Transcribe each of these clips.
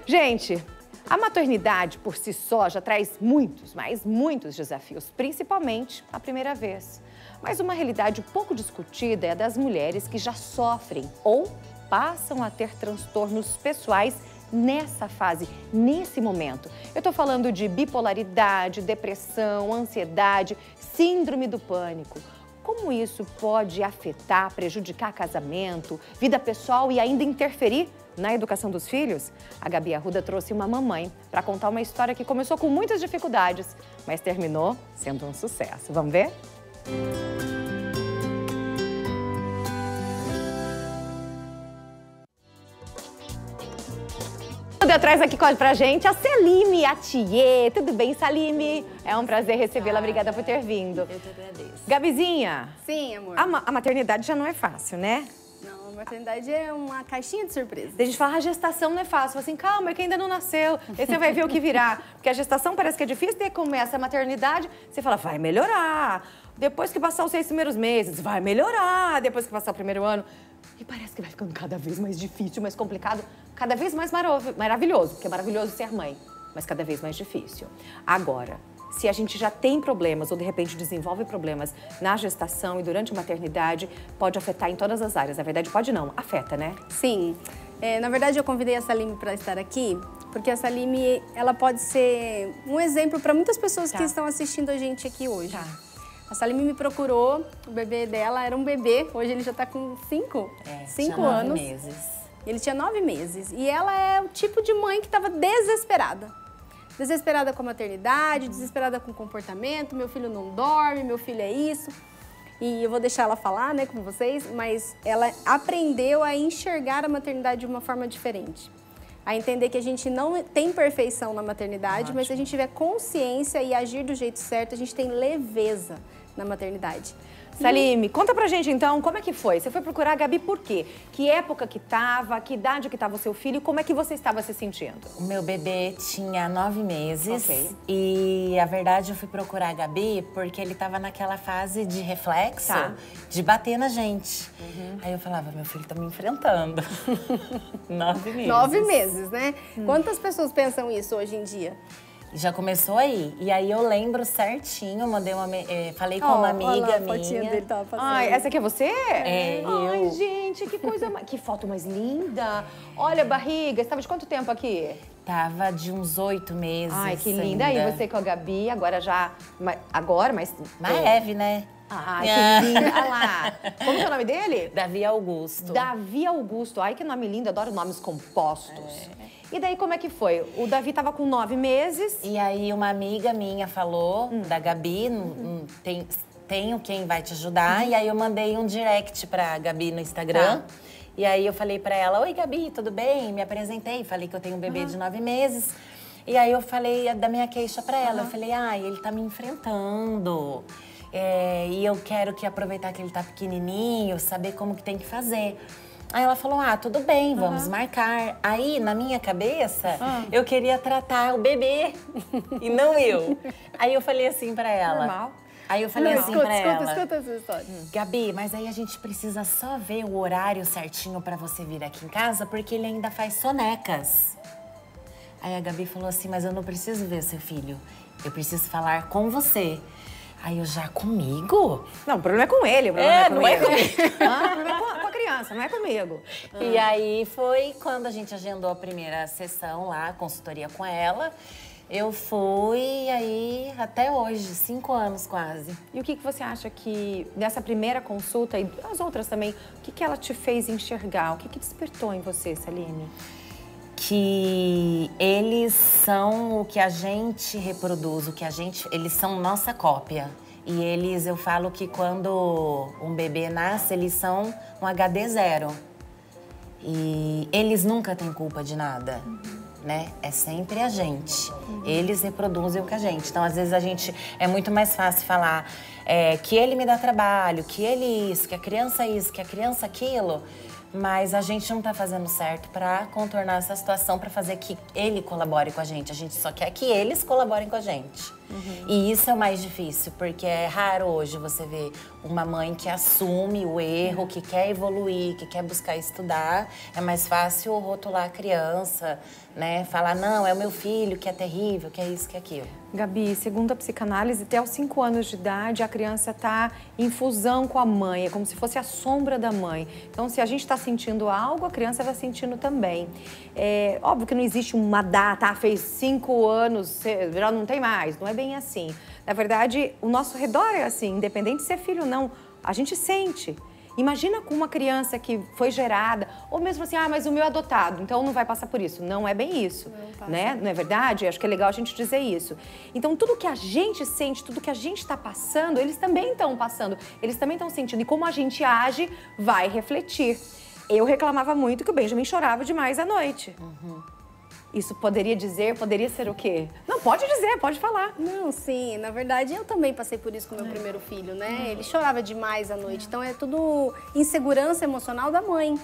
Gente, a maternidade por si só já traz muitos, mas muitos desafios, principalmente a primeira vez. Mas uma realidade pouco discutida é a das mulheres que já sofrem ou passam a ter transtornos pessoais nessa fase, nesse momento. Eu tô falando de bipolaridade, depressão, ansiedade, síndrome do pânico. Como isso pode afetar, prejudicar casamento, vida pessoal e ainda interferir na educação dos filhos? A Gabi Arruda trouxe uma mamãe para contar uma história que começou com muitas dificuldades, mas terminou sendo um sucesso. Vamos ver? Atrás aqui pra gente a Salime Atier. Tudo bem, Salime? É um prazer recebê-la. Obrigada por ter vindo. Eu te agradeço. Gabizinha. Sim, amor. A maternidade já não é fácil, né? Não, a maternidade é uma caixinha de surpresa. A gente fala, a gestação não é fácil. Fala assim, calma, é que ainda não nasceu. Aí você vai ver o que virá. Porque a gestação parece que é difícil, daí começa a maternidade, você fala, vai melhorar. Depois que passar os 6 primeiros meses, vai melhorar. Depois que passar o primeiro ano. E parece que vai ficando cada vez mais difícil, mais complicado, cada vez mais maravilhoso, porque é maravilhoso ser mãe, mas cada vez mais difícil. Agora, se a gente já tem problemas ou de repente desenvolve problemas na gestação e durante a maternidade, pode afetar em todas as áreas. Na verdade, pode não, afeta, né? Sim. Na verdade, eu convidei a Salime para estar aqui, porque a Salime, ela pode ser um exemplo para muitas pessoas que estão assistindo a gente aqui hoje. A Salime me procurou, o bebê dela era um bebê, hoje ele já está com 5 anos. 9 meses. Ele tinha 9 meses. E ela é o tipo de mãe que estava desesperada. Desesperada com a maternidade, desesperada com o comportamento, meu filho não dorme, meu filho é isso. E eu vou deixar ela falar, né, com vocês, mas ela aprendeu a enxergar a maternidade de uma forma diferente. A entender que a gente não tem perfeição na maternidade, mas se a gente tiver consciência e agir do jeito certo, a gente tem leveza na maternidade. Salime, conta pra gente então, como é que foi? Você foi procurar a Gabi por quê? Que época que tava, que idade que tava o seu filho e como é que você estava se sentindo? O meu bebê tinha 9 meses. Ok. E a verdade eu fui procurar a Gabi porque ele tava naquela fase de reflexo, de bater na gente. Aí eu falava, meu filho tá me enfrentando. 9 meses. 9 meses, né? Quantas pessoas pensam isso hoje em dia? Já começou aí. E aí eu lembro certinho, mandei falei com uma amiga a fotinha minha. dele tava passando. Ai, essa aqui é você? É, Ai, eu. gente, que coisa mais... Que foto mais linda. Olha a barriga. Você estava de quanto tempo aqui? Tava de uns 8 meses. Ai, que linda. ainda. Aí você com a Gabi, agora já... Agora, mas... Mais leve, né? Ai, que linda. Olha lá. Como que é o nome dele? Davi Augusto. Davi Augusto. Ai, que nome lindo. Adoro nomes compostos. E daí, como é que foi? O Davi tava com 9 meses. E aí uma amiga minha falou, da Gabi, tenho quem vai te ajudar. E aí eu mandei um direct pra Gabi no Instagram. E aí eu falei pra ela, oi Gabi, tudo bem? Me apresentei, falei que eu tenho um bebê de 9 meses. E aí eu falei da minha queixa pra ela. Eu falei, ele tá me enfrentando. E eu quero aproveitar que ele tá pequenininho, saber como que tem que fazer. Aí ela falou, tudo bem, vamos marcar. Aí, na minha cabeça, eu queria tratar o bebê e não eu. Aí eu falei assim pra ela. Normal. Aí eu falei assim pra ela. Escuta essa história. Gabi, mas aí a gente precisa só ver o horário certinho pra você vir aqui em casa, porque ele ainda faz sonecas. Aí a Gabi falou assim, mas eu não preciso ver seu filho, eu preciso falar com você. Aí eu já, comigo? Não, o problema é com ele, o problema não é comigo. O problema é com a criança, não é comigo. E aí foi quando a gente agendou a primeira sessão lá, consultoria com ela. Eu fui e aí até hoje, 5 anos quase. E o que você acha que nessa primeira consulta e as outras também, o que ela te fez enxergar? O que despertou em você, Salime? Que eles são o que a gente reproduz, eles são nossa cópia. E eu falo que quando um bebê nasce, eles são um HD 0. E eles nunca têm culpa de nada, né? É sempre a gente. Eles reproduzem o que a gente. Então, às vezes, é muito mais fácil falar que ele me dá trabalho, que ele isso, que a criança aquilo. Mas a gente não tá fazendo certo pra contornar essa situação, pra fazer que ele colabore com a gente. A gente só quer que eles colaborem com a gente. E isso é o mais difícil, porque é raro hoje você ver uma mãe que assume o erro, que quer evoluir, que quer buscar estudar. É mais fácil rotular a criança, né? Falar, não, é o meu filho que é terrível, que é isso, que é aquilo. Gabi, segundo a psicanálise, até aos 5 anos de idade, a criança está em fusão com a mãe, é como se fosse a sombra da mãe. Então, se a gente está sentindo algo, a criança vai sentindo também. É óbvio que não existe uma data, fez 5 anos, já não tem mais, não é bem assim. Na verdade, o nosso redor é assim, independente de ser filho ou não, a gente sente. Imagina com uma criança que foi gerada, ou mesmo assim, mas o meu é adotado, então não vai passar por isso. Não é bem isso, né? Não é verdade? Acho que é legal a gente dizer isso. Então, tudo que a gente sente, tudo que a gente está passando, eles também estão passando, eles também estão sentindo. E como a gente age, vai refletir. Eu reclamava muito que o Benjamin chorava demais à noite. Isso poderia ser o quê? Não, pode dizer, pode falar. Não, sim, na verdade eu também passei por isso com meu primeiro filho, né? Ele chorava demais à noite, então é tudo insegurança emocional da mãe.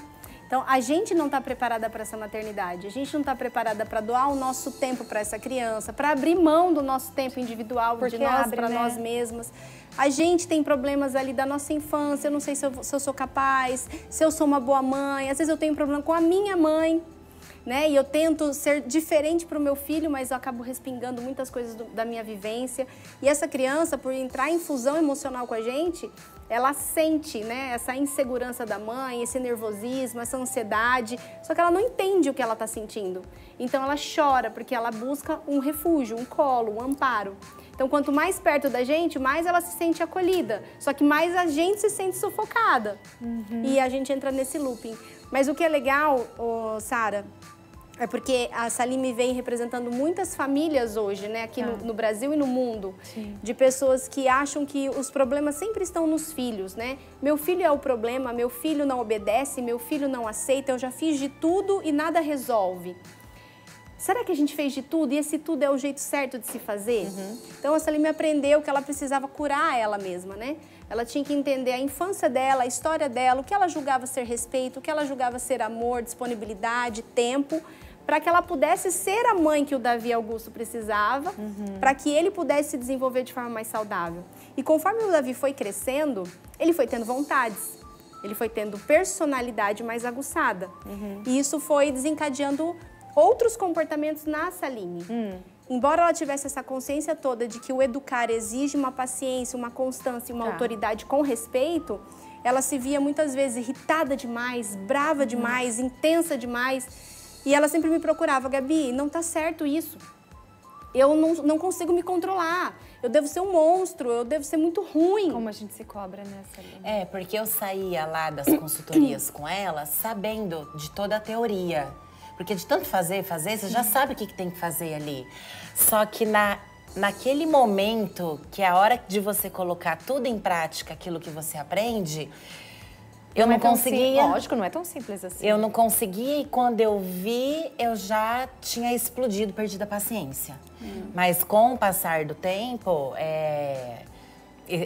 Então a gente não está preparada para essa maternidade, a gente não está preparada para doar o nosso tempo para essa criança, para abrir mão do nosso tempo individual, de nós para nós mesmas. A gente tem problemas ali da nossa infância, eu não sei se eu sou capaz, se eu sou uma boa mãe, às vezes eu tenho problema com a minha mãe. Né? E eu tento ser diferente para o meu filho, mas eu acabo respingando muitas coisas da minha vivência. E essa criança, por entrar em fusão emocional com a gente, ela sente, né, essa insegurança da mãe, esse nervosismo, essa ansiedade, só que ela não entende o que ela está sentindo. Então ela chora, porque ela busca um refúgio, um colo, um amparo. Então, quanto mais perto da gente, mais ela se sente acolhida. Só que mais a gente se sente sufocada. E a gente entra nesse looping. Mas o que é legal, Sara, é porque a Salime vem representando muitas famílias hoje, né? Aqui no Brasil e no mundo. Sim. De pessoas que acham que os problemas sempre estão nos filhos, né? Meu filho é o problema, meu filho não obedece, meu filho não aceita, eu já fiz de tudo e nada resolve. Será que a gente fez de tudo e esse tudo é o jeito certo de se fazer? Então a Salime aprendeu que ela precisava curar ela mesma, né? Ela tinha que entender a infância dela, a história dela, o que ela julgava ser respeito, o que ela julgava ser amor, disponibilidade, tempo, para que ela pudesse ser a mãe que o Davi Augusto precisava, para que ele pudesse se desenvolver de forma mais saudável. E conforme o Davi foi crescendo, ele foi tendo vontades, ele foi tendo personalidade mais aguçada. E isso foi desencadeando outros comportamentos na Salime. Embora ela tivesse essa consciência toda de que o educar exige uma paciência, uma constância e uma autoridade com respeito, ela se via muitas vezes irritada demais, brava demais, intensa demais. E ela sempre me procurava, Gabi, não tá certo isso. Eu não consigo me controlar. Eu devo ser um monstro, eu devo ser muito ruim. Como a gente se cobra nessa linha. É, porque eu saía lá das consultorias com ela sabendo de toda a teoria. Porque de tanto fazer, você já sabe o que tem que fazer ali. Só que naquele momento, que é a hora de você colocar tudo em prática, aquilo que você aprende, eu não conseguia. Lógico, não é tão simples assim. Eu não conseguia e quando eu vi, eu já tinha explodido, perdido a paciência. Mas com o passar do tempo,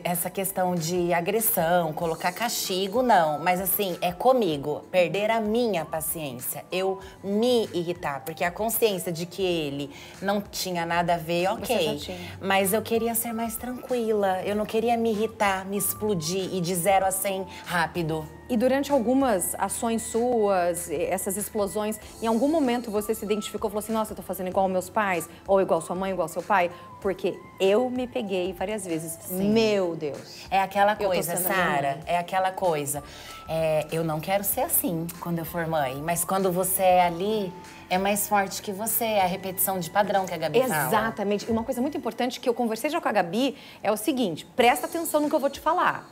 essa questão de agressão, colocar castigo, não. Mas assim, é comigo, perder a minha paciência. Eu me irritar, porque a consciência de que ele não tinha nada a ver, ok. Mas eu queria ser mais tranquila. Eu não queria me irritar, me explodir e de 0 a 100 rápido. E durante algumas ações suas, essas explosões, em algum momento você se identificou e falou assim, nossa, eu tô fazendo igual meus pais, ou igual sua mãe, igual seu pai? Porque eu me peguei várias vezes. Sim. Meu Deus. É aquela coisa, Sara, é aquela coisa. Eu não quero ser assim quando eu for mãe, mas quando você é ali, é mais forte que você, é a repetição de padrão que a Gabi fala. Exatamente. E uma coisa muito importante que eu conversei já com a Gabi é o seguinte, presta atenção no que eu vou te falar.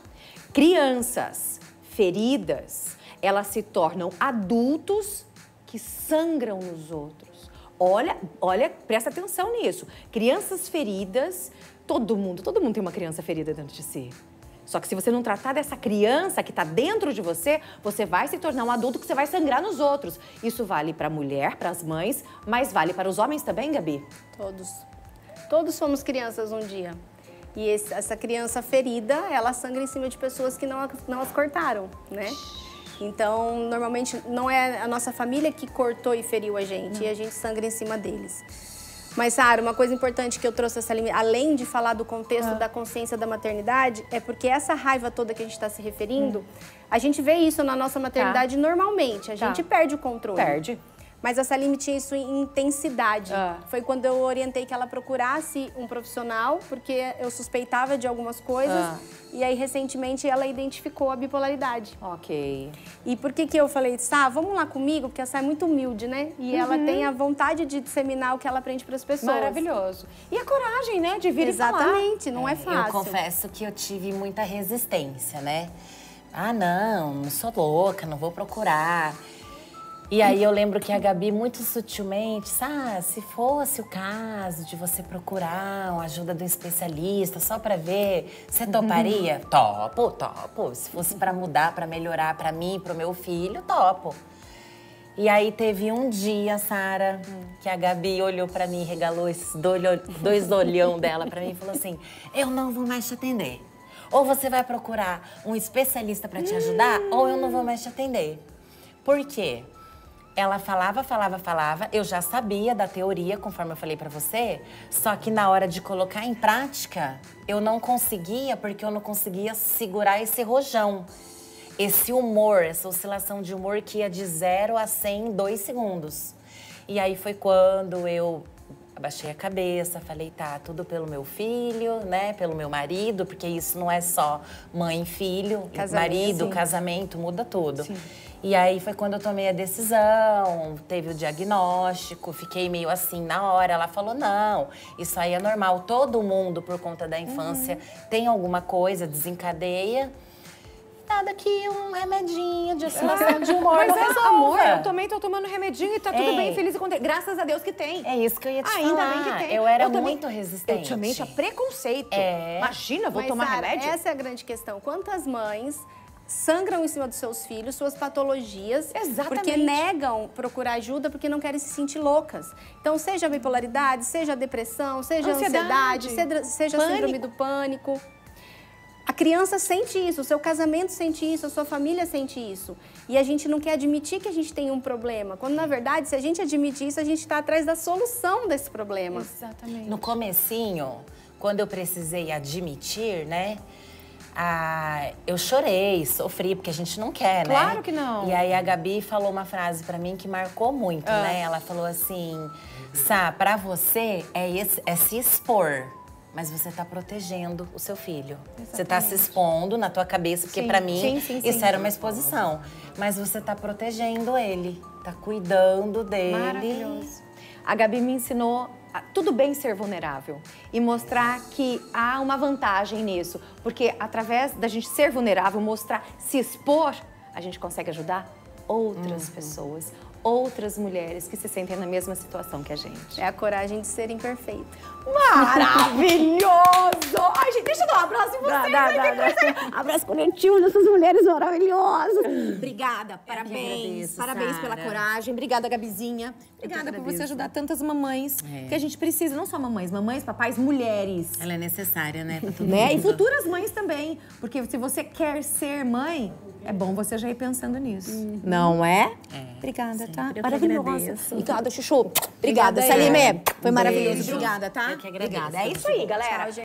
Crianças feridas, elas se tornam adultos que sangram nos outros. Olha, presta atenção nisso. Crianças feridas, todo mundo tem uma criança ferida dentro de si. Só que se você não tratar dessa criança que está dentro de você, você vai se tornar um adulto que você vai sangrar nos outros. Isso vale para a mulher, para as mães, mas vale para os homens também, Gabi? Todos. Todos fomos crianças um dia. E essa criança ferida, ela sangra em cima de pessoas que não as cortaram, né? Então, normalmente, não é a nossa família que cortou e feriu a gente, e a gente sangra em cima deles. Mas, Sara, uma coisa importante que eu trouxe essa além de falar do contexto da consciência da maternidade, é porque essa raiva toda que a gente está se referindo, a gente vê isso na nossa maternidade normalmente. A gente perde o controle. Perde. Mas a Salim tinha isso em intensidade. Foi quando eu orientei que ela procurasse um profissional, porque eu suspeitava de algumas coisas. E aí, recentemente, ela identificou a bipolaridade. Ok. E por que eu falei, Sá, vamos lá comigo? Porque a Sá é muito humilde, né? E ela tem a vontade de disseminar o que ela aprende para as pessoas. Maravilhoso. E a coragem, né, de vir e falar. Exatamente, não é fácil. Eu confesso que eu tive muita resistência, né? Ah, não sou louca, não vou procurar. E aí eu lembro que a Gabi, muito sutilmente, se fosse o caso de você procurar uma ajuda de um especialista só pra ver, você toparia? Topo. Se fosse pra mudar, pra melhorar pra mim, pro meu filho, topo. E aí teve um dia, Sara, que a Gabi olhou pra mim, regalou esses dois olhão dela pra mim e falou assim, eu não vou mais te atender. Ou você vai procurar um especialista pra te ajudar, ou eu não vou mais te atender. Por quê? Ela falava, eu já sabia da teoria, conforme eu falei pra você, só que na hora de colocar em prática, eu não conseguia, porque eu não conseguia segurar esse rojão. Esse humor, essa oscilação de humor que ia de 0 a 100 em 2 segundos. E aí foi quando eu abaixei a cabeça, falei, tá, tudo pelo meu filho, né, pelo meu marido, porque isso não é só mãe e filho, marido, casamento, muda tudo. Sim. E aí foi quando eu tomei a decisão, teve o diagnóstico, fiquei meio assim na hora. Ela falou, não, isso aí é normal, todo mundo, por conta da infância, tem alguma coisa, desencadeia. Nada que um remedinho de oscilação de humor não resolva. Amor, eu também tô tomando remedinho e tá tudo bem, feliz e contente. Graças a Deus que tem. É isso que eu ia te falar. Ainda bem que tem. Eu era muito resistente. Eu também tinha preconceito. Imagina, vou tomar Sara, remédio? Essa é a grande questão. Quantas mães sangram em cima dos seus filhos, suas patologias, porque negam procurar ajuda porque não querem se sentir loucas. Então, seja a bipolaridade, seja a depressão, seja a ansiedade, seja a síndrome do pânico. A criança sente isso, o seu casamento sente isso, a sua família sente isso. E a gente não quer admitir que a gente tem um problema. Quando, na verdade, se a gente admite isso, a gente está atrás da solução desse problema. Exatamente. No comecinho, quando eu precisei admitir, né? Eu chorei, sofri, porque a gente não quer, né? Claro que não. E aí a Gabi falou uma frase pra mim que marcou muito, né? Ela falou assim, Sá, pra você é se expor. Mas você tá protegendo o seu filho. Exatamente. Você tá se expondo na tua cabeça, porque pra mim isso era uma exposição. Mas você tá protegendo ele, tá cuidando dele. Maravilhoso. A Gabi me ensinou tudo bem ser vulnerável e mostrar que há uma vantagem nisso. Porque através da gente ser vulnerável, mostrar, se expor, a gente consegue ajudar outras pessoas, outras mulheres que se sentem na mesma situação que a gente. É a coragem de ser imperfeito. Maravilhoso! Ai, gente, deixa eu dar um abraço em vocês. Abraço coletivo dessas mulheres maravilhosas. Obrigada, parabéns. Parabéns pela coragem. Obrigada, Gabizinha. Obrigada por você ajudar tantas mamães que a gente precisa. Não só mamães, papais, mulheres. Ela é necessária, né? Pra todo mundo. E futuras mães também. Porque se você quer ser mãe, é bom você já ir pensando nisso. Não é? Obrigada, tá? Maravilhosa. Obrigada, Chuchu. Obrigada, Salime. Foi maravilhoso. Obrigada, tá? Eu que agradeço. Obrigada. É isso aí, galera. Tchau, gente.